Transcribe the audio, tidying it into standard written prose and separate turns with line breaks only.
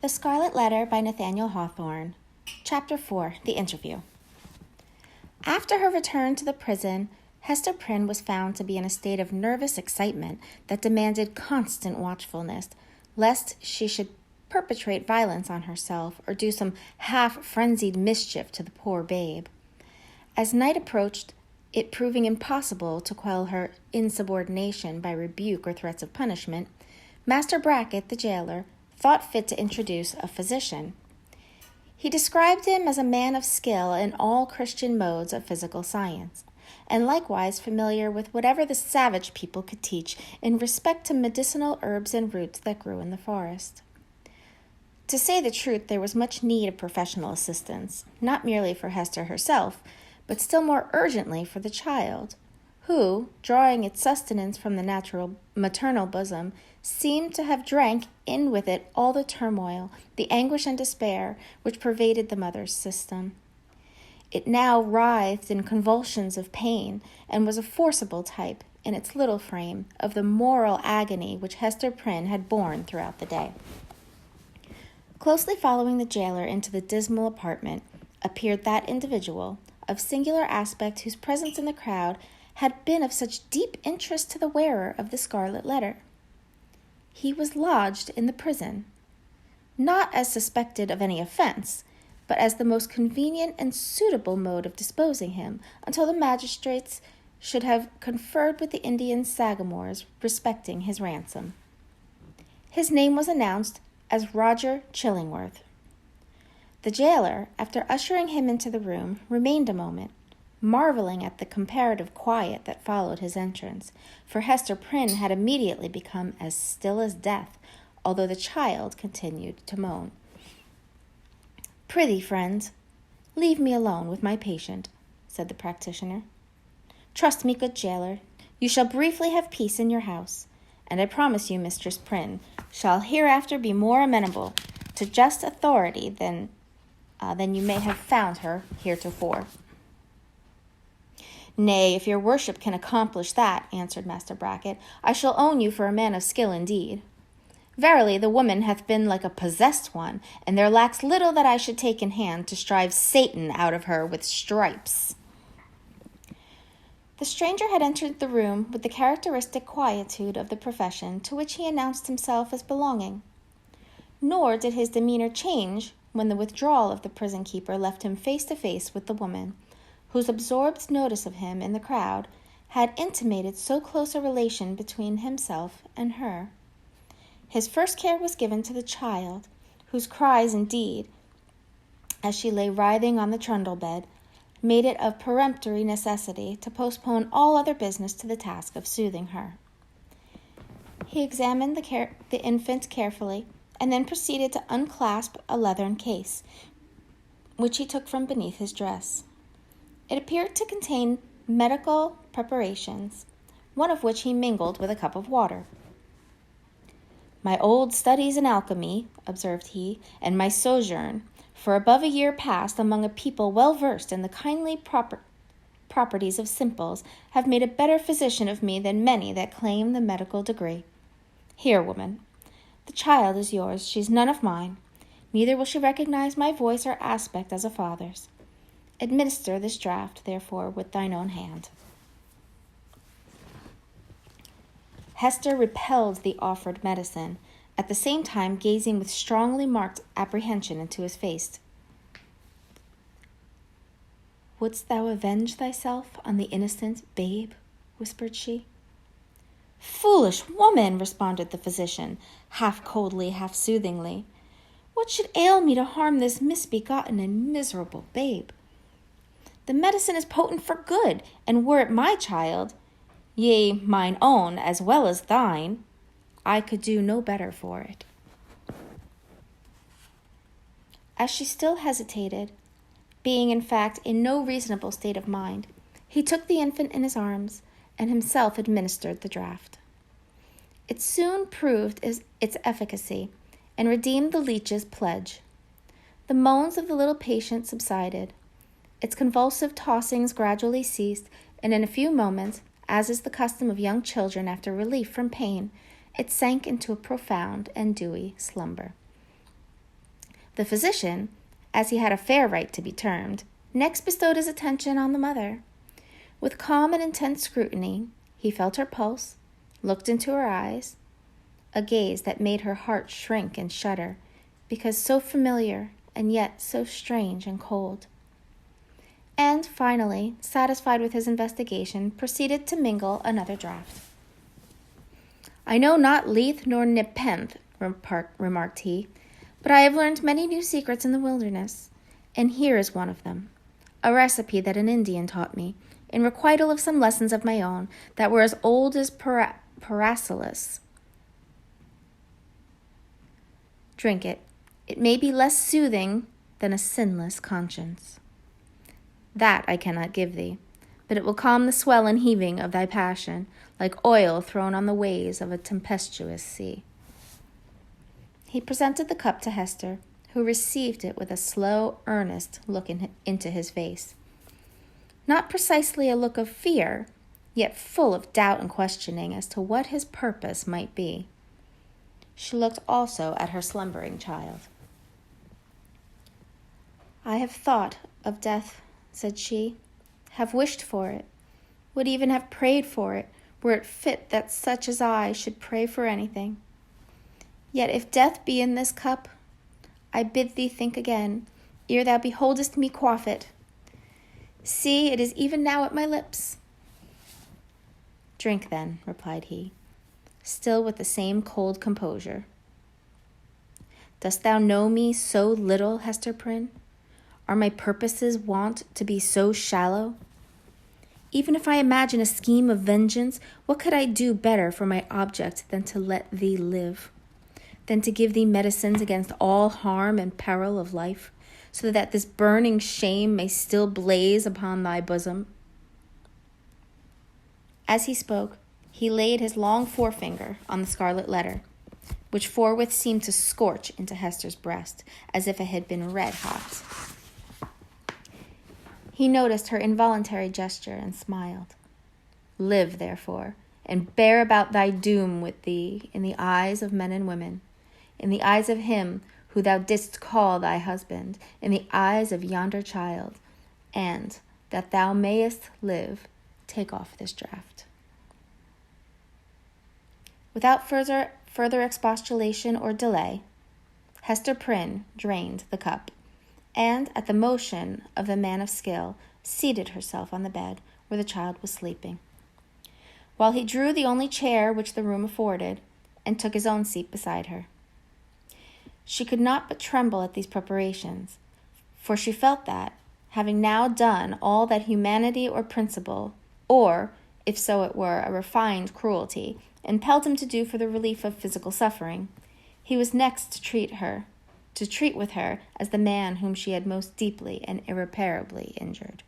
The Scarlet Letter by Nathaniel Hawthorne. Chapter 4, The Interview. After her return to the prison, Hester Prynne was found to be in a state of nervous excitement that demanded constant watchfulness, lest she should perpetrate violence on herself or do some half-frenzied mischief to the poor babe. As night approached, it proving impossible to quell her insubordination by rebuke or threats of punishment, Master Brackett, the jailer, thought fit to introduce a physician. He described him as a man of skill in all Christian modes of physical science, and likewise familiar with whatever the savage people could teach in respect to medicinal herbs and roots that grew in the forest. To say the truth, there was much need of professional assistance, not merely for Hester herself, but still more urgently for the child, who, drawing its sustenance from the natural maternal bosom, seemed to have drank in with it all the turmoil, the anguish and despair which pervaded the mother's system. It now writhed in convulsions of pain, and was a forcible type, in its little frame, of the moral agony which Hester Prynne had borne throughout the day. Closely following the jailer into the dismal apartment appeared that individual, of singular aspect, whose presence in the crowd had been of such deep interest to the wearer of the Scarlet Letter. He was lodged in the prison, not as suspected of any offense, but as the most convenient and suitable mode of disposing him, until the magistrates should have conferred with the Indian sagamores respecting his ransom. His name was announced as Roger Chillingworth. The jailer, after ushering him into the room, remained a moment, marveling at the comparative quiet that followed his entrance, for Hester Prynne had immediately become as still as death, although the child continued to moan. "Prithee, friends, leave me alone with my patient," said the practitioner. "Trust me, good jailer, you shall briefly have peace in your house, and I promise you Mistress Prynne shall hereafter be more amenable to just authority than you may have found her heretofore." "Nay, if your worship can accomplish that," answered Master Brackett, "I shall own you for a man of skill indeed. Verily, the woman hath been like a possessed one, and there lacks little that I should take in hand to strive Satan out of her with stripes." The stranger had entered the room with the characteristic quietude of the profession to which he announced himself as belonging. Nor did his demeanor change when the withdrawal of the prison keeper left him face to face with the woman, whose absorbed notice of him in the crowd had intimated so close a relation between himself and her. His first care was given to the child, whose cries, indeed, as she lay writhing on the trundle bed, made it of peremptory necessity to postpone all other business to the task of soothing her. He examined the infant carefully, and then proceeded to unclasp a leathern case, which he took from beneath his dress. It appeared to contain medical preparations, one of which he mingled with a cup of water. "My old studies in alchemy," observed he, "and my sojourn, for above a year past, among a people well versed in the kindly properties of simples, have made a better physician of me than many that claim the medical degree. Here, woman, the child is yours. She's none of mine. Neither will she recognize my voice or aspect as a father's. Administer this draught, therefore, with thine own hand." Hester repelled the offered medicine, at the same time gazing with strongly marked apprehension into his face. "Wouldst thou avenge thyself on the innocent babe?" whispered she. "Foolish woman," responded the physician, half coldly, half soothingly. "What should ail me to harm this misbegotten and miserable babe? The medicine is potent for good, and were it my child, yea, mine own as well as thine, I could do no better for it." As she still hesitated, being in fact in no reasonable state of mind, he took the infant in his arms and himself administered the draught. It soon proved its efficacy and redeemed the leech's pledge. The moans of the little patient subsided. Its convulsive tossings gradually ceased, and in a few moments, as is the custom of young children after relief from pain, it sank into a profound and dewy slumber. The physician, as he had a fair right to be termed, next bestowed his attention on the mother. With calm and intense scrutiny, he felt her pulse, looked into her eyes, a gaze that made her heart shrink and shudder, because so familiar and yet so strange and cold. And finally, satisfied with his investigation, proceeded to mingle another draught. "I know not Leith nor Nepenthe," remarked he, "but I have learned many new secrets in the wilderness, and here is one of them, a recipe that an Indian taught me, in requital of some lessons of my own that were as old as Paracelsus. Drink it. It may be less soothing than a sinless conscience. That I cannot give thee, but it will calm the swell and heaving of thy passion, like oil thrown on the waves of a tempestuous sea." He presented the cup to Hester, who received it with a slow, earnest look into his face. Not precisely a look of fear, yet full of doubt and questioning as to what his purpose might be. She looked also at her slumbering child. "I have thought of death," said she, "have wished for it, would even have prayed for it, were it fit that such as I should pray for anything. Yet if death be in this cup, I bid thee think again, ere thou beholdest me quaff it. See, it is even now at my lips." "Drink then," replied he, still with the same cold composure. "Dost thou know me so little, Hester Prynne? Are my purposes wont to be so shallow? Even if I imagine a scheme of vengeance, what could I do better for my object than to let thee live, than to give thee medicines against all harm and peril of life, so that this burning shame may still blaze upon thy bosom?" As he spoke, he laid his long forefinger on the scarlet letter, which forthwith seemed to scorch into Hester's breast, as if it had been red hot. He noticed her involuntary gesture and smiled. "Live, therefore, and bear about thy doom with thee in the eyes of men and women, in the eyes of him who thou didst call thy husband, in the eyes of yonder child, and, that thou mayest live, take off this draught." Without further expostulation or delay, Hester Prynne drained the cup, and, at the motion of the man of skill, seated herself on the bed where the child was sleeping, while he drew the only chair which the room afforded, and took his own seat beside her. She could not but tremble at these preparations, for she felt that, having now done all that humanity or principle, or, if so it were, a refined cruelty, impelled him to do for the relief of physical suffering, he was next to treat with her as the man whom she had most deeply and irreparably injured.